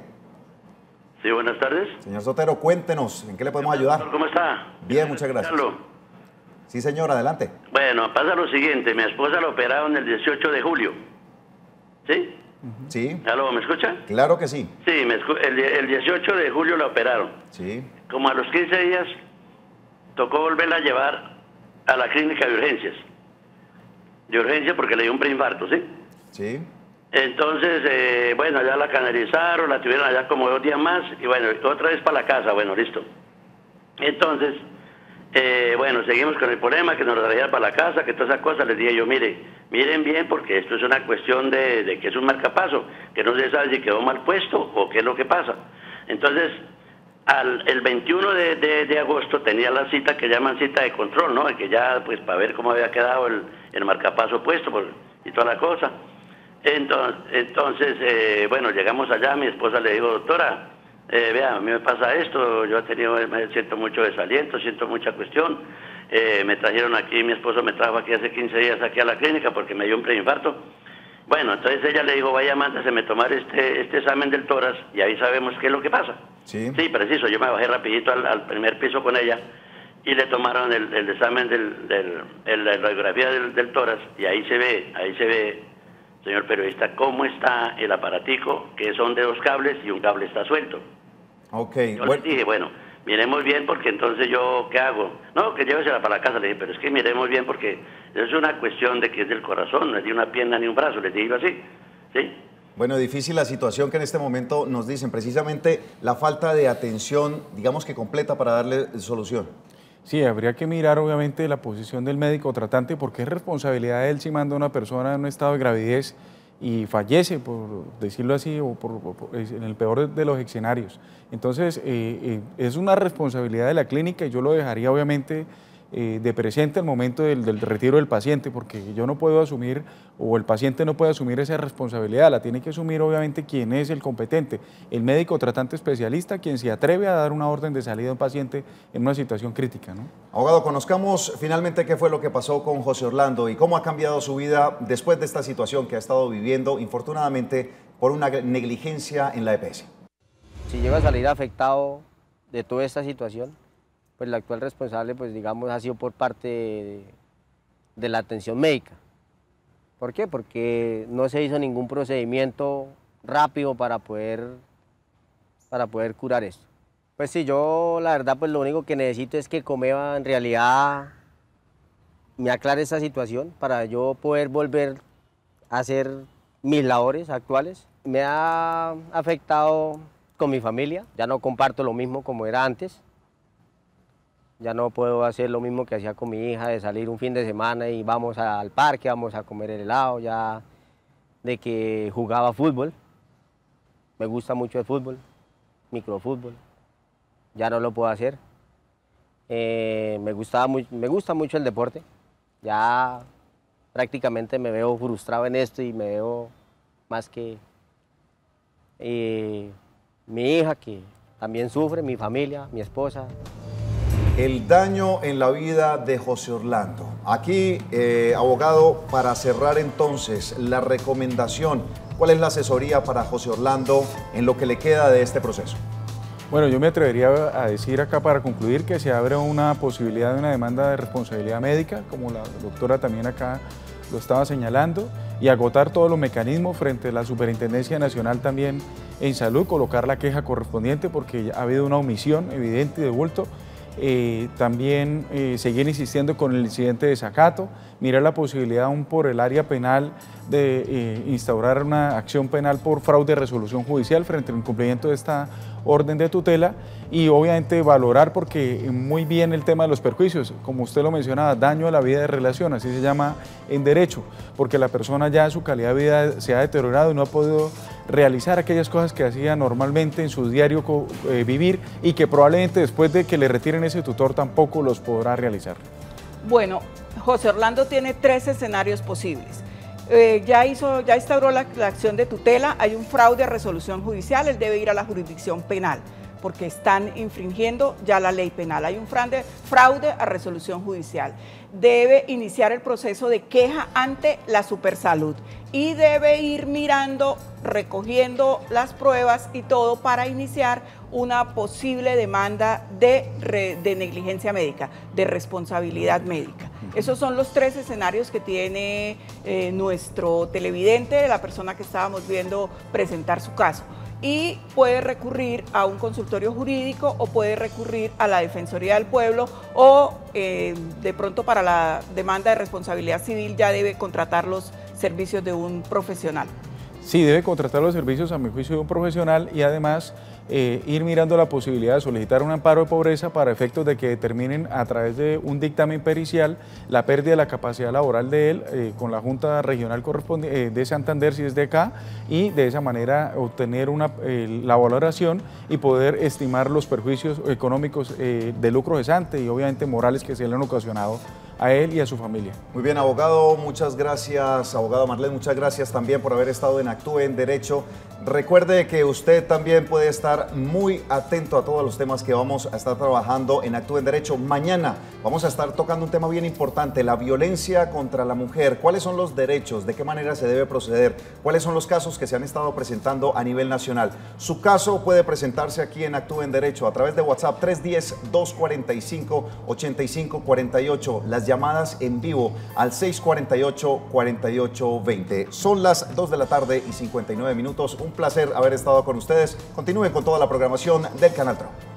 Sí, buenas tardes. Señor Sotero, cuéntenos, ¿en qué le podemos ayudar? ¿Cómo está? Bien, muchas gracias. Sí, señor, adelante. Bueno, pasa lo siguiente, mi esposa la operaron el 18 de julio, ¿sí? Sí. ¿Aló, me escucha? Claro que sí. Sí, el 18 de julio la operaron. Sí. Como a los 15 días tocó volverla a llevar a la clínica de urgencias. De urgencia porque le dio un preinfarto, ¿sí? Sí. Entonces, bueno, allá la canalizaron, la tuvieron allá como 2 días más y bueno, otra vez para la casa, bueno, listo. Entonces, bueno, seguimos con el problema, que nos lo trajeran para la casa, que todas esas cosas. Les dije yo, miren bien, porque esto es una cuestión de que es un marcapaso, que no se sabe si quedó mal puesto o qué es lo que pasa. Entonces, el 21 de agosto tenía la cita que llaman cita de control, ¿no? Que ya, pues, para ver cómo había quedado el marcapaso puesto y toda la cosa. Entonces, bueno, llegamos allá, mi esposa le dijo, doctora, vea, a mí me pasa esto, yo me siento mucho desaliento, siento mucha cuestión, me trajeron aquí, mi esposo me trajo aquí hace 15 días aquí a la clínica porque me dio un preinfarto. Bueno, entonces ella le dijo, vaya, mándaseme tomar este examen del tórax y ahí sabemos qué es lo que pasa. Sí. Sí, preciso, yo me bajé rapidito al primer piso con ella y le tomaron el examen la radiografía del tórax, y ahí se ve, señor periodista, cómo está el aparatico, que son de 2 cables y un cable está suelto. Okay. Yo les dije, bueno, miremos bien, porque entonces yo, ¿qué hago? No, que llévesela para la casa. Le dije, pero es que miremos bien, porque es una cuestión de que es del corazón, no es de una pierna ni un brazo. Les dije así, ¿sí? Bueno, difícil la situación que en este momento nos dicen, precisamente la falta de atención, digamos que completa para darle solución. Sí, habría que mirar obviamente la posición del médico tratante, porque es responsabilidad de él si manda a una persona en un estado de gravidez y fallece, por decirlo así, o en el peor de los escenarios. Entonces, es una responsabilidad de la clínica, y yo lo dejaría obviamente de presente al momento del retiro del paciente, porque yo no puedo asumir, o el paciente no puede asumir esa responsabilidad, la tiene que asumir obviamente quien es el competente, el médico tratante especialista, quien se atreve a dar una orden de salida a un paciente en una situación crítica, ¿no? Abogado, conozcamos finalmente qué fue lo que pasó con José Orlando y cómo ha cambiado su vida después de esta situación que ha estado viviendo, infortunadamente, por una negligencia en la EPS. Si llego a salir afectado de toda esta situación, pues el actual responsable, pues digamos, ha sido por parte de la atención médica. ¿Por qué? Porque no se hizo ningún procedimiento rápido para poder curar esto. Pues sí, yo la verdad, pues lo único que necesito es que Comeva en realidad me aclare esta situación para yo poder volver a hacer mis labores actuales. Me ha afectado con mi familia, ya no comparto lo mismo como era antes. Ya no puedo hacer lo mismo que hacía con mi hija, de salir un fin de semana y vamos al parque, vamos a comer el helado, ya de que jugaba fútbol. Me gusta mucho el fútbol, microfútbol. Ya no lo puedo hacer. Me gusta mucho el deporte. Ya prácticamente me veo frustrado en esto y me veo más que mi hija, que también sufre, mi familia, mi esposa. El daño en la vida de José Orlando. Aquí, abogado, para cerrar entonces, la recomendación, ¿cuál es la asesoría para José Orlando en lo que le queda de este proceso? Bueno, yo me atrevería a decir acá para concluir que se abre una posibilidad de una demanda de responsabilidad médica, como la doctora también acá lo estaba señalando, y agotar todos los mecanismos frente a la Superintendencia Nacional también en Salud, colocar la queja correspondiente porque ha habido una omisión evidente y de bulto. También seguir insistiendo con el incidente de desacato, mirar la posibilidad aún por el área penal de instaurar una acción penal por fraude de resolución judicial frente al incumplimiento de esta orden de tutela, y obviamente valorar, porque muy bien el tema de los perjuicios, como usted lo mencionaba, daño a la vida de relación, así se llama en derecho, porque la persona ya su calidad de vida se ha deteriorado y no ha podido realizar aquellas cosas que hacía normalmente en su diario vivir, y que probablemente después de que le retiren ese tutor tampoco los podrá realizar. Bueno, José Orlando tiene 3 escenarios posibles. Ya instauró la acción de tutela, hay un fraude a resolución judicial, él debe ir a la jurisdicción penal, porque están infringiendo ya la ley penal. Hay un fraude a resolución judicial. Debe iniciar el proceso de queja ante la Supersalud y debe ir mirando, recogiendo las pruebas y todo para iniciar una posible demanda de negligencia médica, de responsabilidad médica. Esos son los 3 escenarios que tiene nuestro televidente, la persona que estábamos viendo presentar su caso. Y puede recurrir a un consultorio jurídico o puede recurrir a la Defensoría del Pueblo, o de pronto para la demanda de responsabilidad civil ya debe contratar los servicios de un profesional. Sí, debe contratar los servicios, a mi juicio, de un profesional, y además ir mirando la posibilidad de solicitar un amparo de pobreza para efectos de que determinen a través de un dictamen pericial la pérdida de la capacidad laboral de él con la Junta Regional de Santander, si es de acá, y de esa manera obtener la valoración y poder estimar los perjuicios económicos de lucro cesante y obviamente morales que se le han ocasionado a él y a su familia. Muy bien, abogado, muchas gracias. Abogado Marlene, muchas gracias también por haber estado en Actúe en Derecho. Recuerde que usted también puede estar muy atento a todos los temas que vamos a estar trabajando en Actúe en Derecho. Mañana vamos a estar tocando un tema bien importante, la violencia contra la mujer. ¿Cuáles son los derechos? ¿De qué manera se debe proceder? ¿Cuáles son los casos que se han estado presentando a nivel nacional? Su caso puede presentarse aquí en Actúe en Derecho a través de WhatsApp 310-245-8548. Las llamadas en vivo al 648-4820. Son las 2 de la tarde y 59 minutos. Un placer haber estado con ustedes. Continúen con toda la programación del Canal TRO.